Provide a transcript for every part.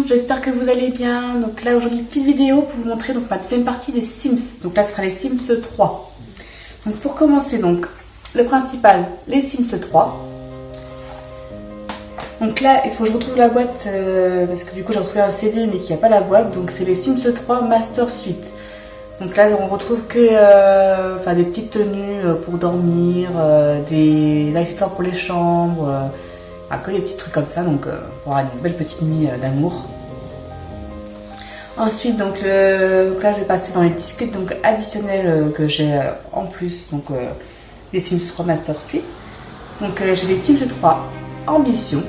monde, j'espère que vous allez bien. Donc là aujourd'hui une petite vidéo pour vous montrer donc ma deuxième partie des Sims. Donc là ce sera les Sims 3. Donc pour commencer donc le principal, les Sims 3. Donc là il faut que je retrouve la boîte parce que du coup j'ai retrouvé un CD mais qui n'a pas la boîte. Donc c'est les Sims 3 Master Suite. Donc là on retrouve que des petites tenues pour dormir, des accessoires pour les chambres. Que des petits trucs comme ça, donc pour avoir une belle petite nuit d'amour. Ensuite donc là je vais passer dans les disques donc additionnels que j'ai en plus, donc les Sims 3 Master Suite. Donc j'ai les Sims 3 Ambition.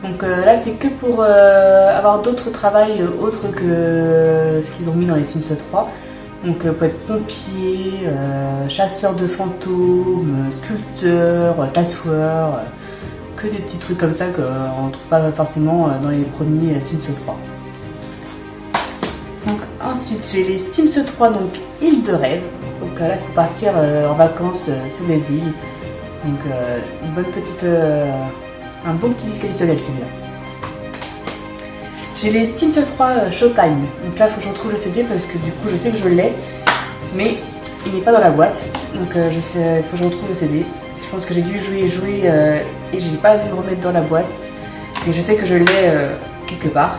Donc là c'est que pour avoir d'autres travails autres que ce qu'ils ont mis dans les Sims 3. Donc peut être pompier, chasseur de fantômes, sculpteur, tatoueur. Que des petits trucs comme ça qu'on ne trouve pas forcément dans les premiers Sims 3. Donc ensuite j'ai les Sims 3 donc île de rêve. Donc là c'est pour partir en vacances sur les îles. Donc une bonne petite un bon petit disque additionnel celui-là. J'ai les Sims 3 Showtime. Donc là il faut que je retrouve le CD parce que du coup je sais que je l'ai, mais il n'est pas dans la boîte. Donc il faut que je retrouve le CD. Je pense que j'ai dû jouer et j'ai pas dû le remettre dans la boîte. Et je sais que je l'ai quelque part.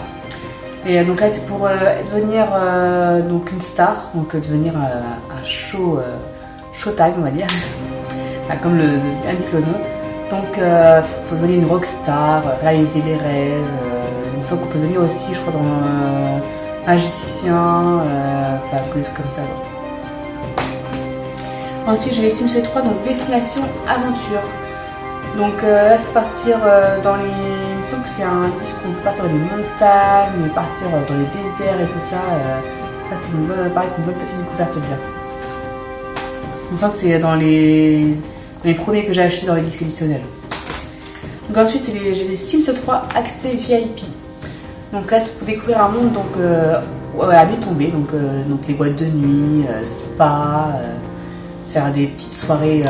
Et donc là c'est pour devenir donc une star, donc devenir un showtime on va dire, comme indique le nom. Donc faut devenir une rockstar, réaliser les rêves. Il me semble qu'on peut devenir aussi, je crois, dans magicien, des trucs comme ça. Ensuite j'ai les Sims 3 donc destination aventure. Donc là c'est partir dans les... Il me semble que c'est un disque où on peut partir dans les montagnes, partir dans les déserts et tout ça. Là c'est une bonne petite découverte celui-là. Il me semble que c'est dans les premiers que j'ai acheté dans les disques additionnels. Donc ensuite j'ai les Sims 3 accès VIP. Donc là c'est pour découvrir un monde donc à la nuit tombée, donc les boîtes de nuit, spa, faire des petites soirées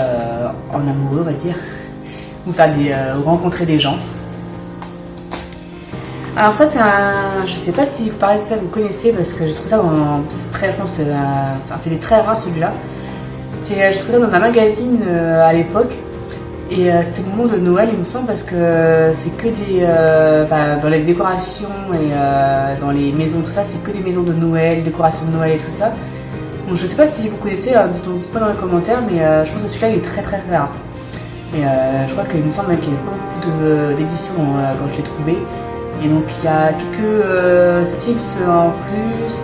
en amoureux on va dire, ou faire rencontrer des gens. Alors ça c'est je sais pas si pareil ça vous connaissez parce que j'ai trouvé ça je pense c'est un CD très rare celui-là. J'ai trouvé ça dans un magazine à l'époque et c'était le moment de Noël il me semble parce que c'est que dans les décorations et dans les maisons tout ça c'est que des maisons de Noël, décorations de Noël et tout ça. Donc, je ne sais pas si vous connaissez, dites-moi dans les commentaires, mais je pense que celui-là il est très très rare. Et je crois qu'il me semble qu'il y avait pas beaucoup d'éditions quand je l'ai trouvé. Et donc il y a quelques Sims en plus,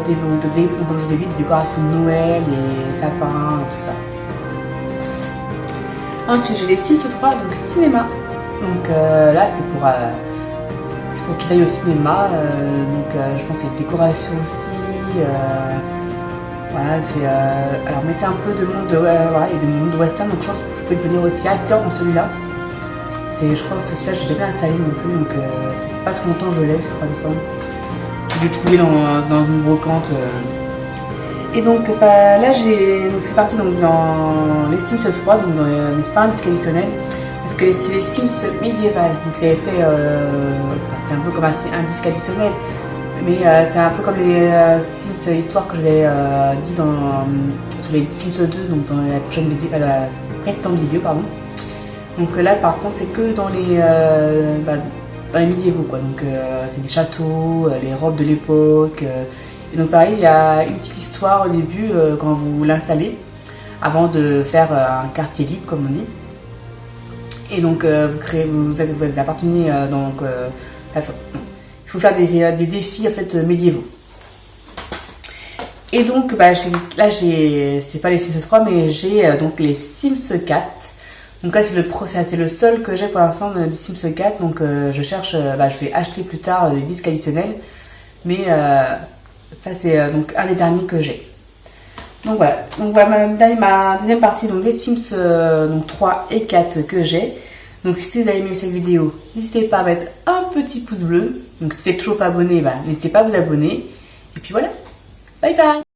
comme je vous ai dit, des décorations de Noël, des sapins, tout ça. Ensuite j'ai les Sims 3, donc cinéma. Donc là c'est pour qu'ils aillent au cinéma. Je pense qu'il y a des décorations aussi. Voilà, alors mettez un peu de monde et de monde western, donc je pense que vous pouvez devenir aussi acteur dans celui-là. Je crois que celui-là je l'ai jamais installé non plus, donc c'est pas très longtemps que je l'ai, c'est pas il me semble. Je l'ai trouvé dans une brocante. Et donc là c'est parti donc, dans les Sims 3, donc mais c'est pas un disque additionnel, parce que c'est les Sims médiévales, donc il avait fait c'est un peu comme un disque additionnel. Mais c'est un peu comme les Sims Histoire que je l'ai dit sur les Sims 2, donc dans la précédente vidéo, pardon. Donc là par contre c'est que dans les médiévaux quoi, donc c'est des châteaux, les robes de l'époque, et donc pareil il y a une petite histoire au début quand vous l'installez, avant de faire un quartier libre comme on dit. Et donc vous appartenez il faut faire des défis en fait médiévaux. Et donc là c'est pas les Sims 3 mais j'ai donc les Sims 4. Donc là c'est le seul que j'ai pour l'instant des Sims 4. Donc je cherche, je vais acheter plus tard des disques additionnels. Mais ça c'est donc un des derniers que j'ai. Donc voilà ma deuxième partie donc des Sims 3 et 4 que j'ai. Donc si vous avez aimé cette vidéo, n'hésitez pas à mettre un petit pouce bleu. Donc si vous n'êtes toujours pas abonné, n'hésitez pas à vous abonner. Et puis voilà, bye bye.